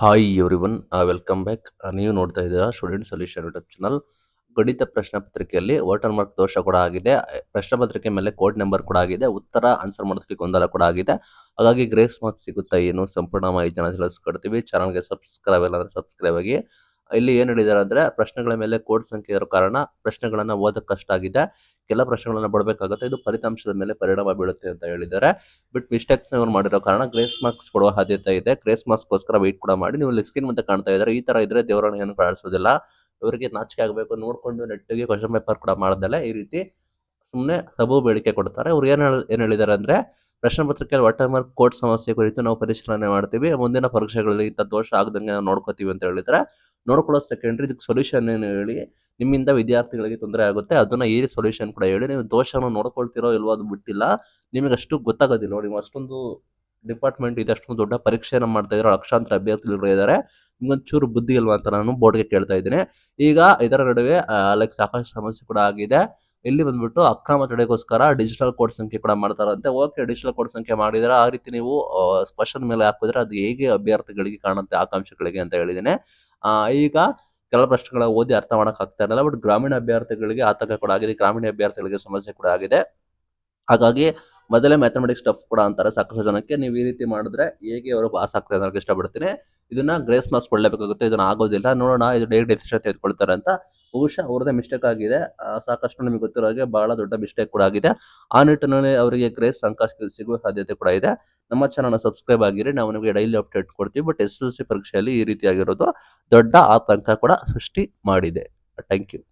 Hi everyone, welcome back. ನೀವು ನೋಡ್ತಾ ಇದ್ದೀರಾ ಸ್ಟೂಡೆಂಟ್ ಸೊಲ್ಯೂಷನ್ ಯೂಟ್ಯೂಬ್ ಚಾನಲ್. ಗಣಿತ ಪ್ರಶ್ನೆ ಪತ್ರಿಕೆಯಲ್ಲಿ ವಾಟರ್ ಮಾರ್ಕ್ ದೋಷ ಕೂಡ ಆಗಿದೆ. ಪ್ರಶ್ನೆ ಪತ್ರಿಕೆ ಮೇಲೆ ಕೋಡ್ ನಂಬರ್ ಕೂಡ ಆಗಿದೆ. ಉತ್ತರ ಆನ್ಸರ್ ಮಾಡೋದಕ್ಕೆ ಗೊಂದಲ ಕೂಡ ಆಗಿದೆ. ಹಾಗಾಗಿ ಗ್ರೇಸ್ ಮಾರ್ಕ್ಸ್ ಸಿಗುತ್ತಾ ಏನು ಸಂಪೂರ್ಣ ಮಾಹಿತಿನ ತಿಳಿಸ್ಕೊಡ್ತೀವಿ. ಚಾನಲ್ಗೆ ಸಬ್ಸ್ಕ್ರೈಬ್ ಇಲ್ಲ ಅಂದ್ರೆ ಸಬ್ಸ್ಕ್ರೈಬ್ ಆಗಿ. ಇಲ್ಲಿ ಏನು ಹೇಳಿದ್ದಾರೆ ಅಂದ್ರೆ, ಪ್ರಶ್ನೆಗಳ ಮೇಲೆ ಕೋಡ್ ಸಂಖ್ಯೆ ಇರೋ ಕಾರಣ ಪ್ರಶ್ನೆಗಳನ್ನ ಓದಕ್ಕೆ ಕಷ್ಟ ಆಗಿದೆ. ಕೆಲ ಪ್ರಶ್ನೆಗಳನ್ನ ಬಿಡಬೇಕಾಗುತ್ತೆ. ಇದು ಫಲಿತಾಂಶದ ಮೇಲೆ ಪರಿಣಾಮ ಬೀಳುತ್ತೆ ಅಂತ ಹೇಳಿದ್ದಾರೆ. ಬಟ್ ಮಿಸ್ಟೇಕ್ಸ್ ಮಾಡಿರೋ ಕಾರಣ ಗ್ರೇಸ್ ಮಾರ್ಕ್ಸ್ ಕೊಡುವ ಸಾಧ್ಯತೆ ಇದೆ. ಗ್ರೇಸ್ ಮಾರ್ಕ್ಸ್ಗೋಸ್ಕರ ವೆಯ್ಟ್ ಕೂಡ ಮಾಡಿ. ನೀವು ಇಲ್ಲಿ ಸ್ಕ್ರೀನ್ ಮುಂದೆ ಕಾಣ್ತಾ ಇದ್ದಾರೆ, ಈ ತರ ಇದ್ರೆ ದೇವರನ್ನ ಏನು ಕಾಣಿಸೋದಿಲ್ಲ. ಇವರಿಗೆ ನಾಚಿಕೆ ಆಗಬೇಕು. ನೋಡ್ಕೊಂಡು ನೆಟ್ಟಿಗೆ ಕ್ವಶನ್ ಪೇಪರ್ ಕೂಡ ಮಾಡ್ದಲೆ ಈ ರೀತಿ ಸುಮ್ಮನೆ ಸಬು ಬೇಡಿಕೆ ಕೊಡ್ತಾರೆ. ಅವ್ರು ಏನ್ ಹೇಳಿದ್ದಾರೆ ಅಂದ್ರೆ, ಪ್ರಶ್ನೆ ಪತ್ರಿಕೆಯಲ್ಲಿ ವಾಟರ್ ಮಾರ್ಕ್ ಕೋಡ್ ಸಮಸ್ಯೆ ಕುರಿತು ನಾವು ಪರಿಶೀಲನೆ ಮಾಡ್ತೀವಿ. ಮುಂದಿನ ಪರೀಕ್ಷೆಗಳಲ್ಲಿ ಇಂಥ ದೋಷ ಆಗದಂಗೆ ನಾವು ನೋಡ್ಕೋತೀವಿ ಅಂತ ಹೇಳಿದ್ರೆ, ನೋಡ್ಕೊಳ್ಳೋ ಸೆಕೆಂಡ್ರಿ ಇದಕ್ಕೆ ಸೊಲ್ಯೂಷನ್ ಏನು ಹೇಳಿ. ನಿಮ್ಮಿಂದ ವಿದ್ಯಾರ್ಥಿಗಳಿಗೆ ತೊಂದರೆ ಆಗುತ್ತೆ, ಅದನ್ನ ಈ ಸೊಲ್ಯೂಷನ್ ಕೂಡ ಹೇಳಿ. ನೀವು ದೋಷವನ್ನು ನೋಡ್ಕೊಳ್ತಿರೋ ಇಲ್ವೋ ಅದು ಬಿಟ್ಟಿಲ್ಲ, ನಿಮಗೆ ಅಷ್ಟು ಗೊತ್ತಾಗೋದಿಲ್ಲ. ನೀವು ಅಷ್ಟೊಂದು ಡಿಪಾರ್ಟ್ಮೆಂಟ್ ಇದೆ, ಅಷ್ಟೊಂದು ದೊಡ್ಡ ಪರೀಕ್ಷೆನ ಮಾಡ್ತಾ ಇರೋ ಲಕ್ಷಾಂತರ ಅಭ್ಯರ್ಥಿಗಳು ಇದ್ದಾರೆ. ನಿಮ್ಗೊಂಚೂರು ಬುದ್ಧಿ ಇಲ್ವಾ ಅಂತ ನಾನು ಬೋರ್ಡ್ಗೆ ಕೇಳ್ತಾ ಇದ್ದೀನಿ. ಈಗ ಇದರ ನಡುವೆ ಲೈಕ್ ಸಾಕಷ್ಟು ಸಮಸ್ಯೆ ಕೂಡ ಆಗಿದೆ. ಇಲ್ಲಿ ಬಂದ್ಬಿಟ್ಟು ಅಕ್ರಮ ತಡೆಗೋಸ್ಕರ ಡಿಜಿಟಲ್ ಕೋಡ್ ಸಂಖ್ಯೆ ಕೂಡ ಮಾಡ್ತಾರಂತೆ. ಓಕೆ, ಡಿಜಿಟಲ್ ಕೋಡ್ ಸಂಖ್ಯೆ ಮಾಡಿದ್ರೆ ಆ ರೀತಿ ನೀವು ಕ್ವಶನ್ ಮೇಲೆ ಹಾಕಿದ್ರೆ ಅದು ಹೇಗೆ ಅಭ್ಯರ್ಥಿಗಳಿಗೆ ಕಾಣುತ್ತೆ, ಆಕಾಂಕ್ಷಿಗಳಿಗೆ ಅಂತ ಹೇಳಿದ್ದೀನಿ. ಈಗ ಕೆಲ ಪ್ರಶ್ನೆಗಳ ಓದಿ ಅರ್ಥ ಮಾಡಕ್ ಆಗ್ತಾ ಇರಲ್ಲ. ಬಟ್ ಗ್ರಾಮೀಣ ಅಭ್ಯರ್ಥಿಗಳಿಗೆ ಆತಂಕ ಕೂಡ ಆಗಿದೆ. ಗ್ರಾಮೀಣ ಅಭ್ಯರ್ಥಿಗಳಿಗೆ ಸಮಸ್ಯೆ ಕೂಡ ಆಗಿದೆ. ಹಾಗಾಗಿ ಮೊದಲೇ ಮ್ಯಾಥಮೆಟಿಕ್ಸ್ ಟಫ್ ಕೂಡ ಅಂತಾರೆ ಸಾಕಷ್ಟು ಜನಕ್ಕೆ. ನೀವು ಈ ರೀತಿ ಮಾಡಿದ್ರೆ ಹೇಗೆ ಅವರು ಪಾಸ್ ಆಗ್ತಾರೆ ಅನ್ನೋಕೆ ಇಷ್ಟಪಡ್ತೀನಿ. ಇದನ್ನ ಗ್ರೇಸ್ ಮಾರ್ಕ್ಸ್ ಕೊಡಲೇಬೇಕಾಗುತ್ತೆ. ಇದನ್ನ ಆಗೋದಿಲ್ಲ. ನೋಡೋಣ ಇದು ಹೇಗೆ ಡೆಸಿಷನ್ ತೆಗೆದುಕೊಳ್ತಾರೆ ಅಂತ. ಬಹುಶಃ ಅವ್ರದ್ದೇ ಮಿಸ್ಟೇಕ್ ಆಗಿದೆ. ಸಾಕಷ್ಟು ನಿಮಗೆ ಗೊತ್ತಿರೋ ಹಾಗೆ ಬಹಳ ದೊಡ್ಡ ಮಿಸ್ಟೇಕ್ ಕೂಡ ಆಗಿದೆ. ಆ ನಿಟ್ಟಿನಲ್ಲಿ ಅವರಿಗೆ ಗ್ರೇಸ್ ಅಂಕ ಸಿಗುವ ಸಾಧ್ಯತೆ ಕೂಡ ಇದೆ. ನಮ್ಮ ಚಾನಲ್ನ ಸಬ್ಸ್ಕ್ರೈಬ್ ಆಗಿರಿ. ನಾವು ನಿಮಗೆ ಡೈಲಿ ಅಪ್ಡೇಟ್ ಕೊಡ್ತೀವಿ. ಬಟ್ SSLC ಪರೀಕ್ಷೆಯಲ್ಲಿ ಈ ರೀತಿಯಾಗಿರೋದು ದೊಡ್ಡ ಆತಂಕ ಕೂಡ ಸೃಷ್ಟಿ ಮಾಡಿದೆ. Thank you.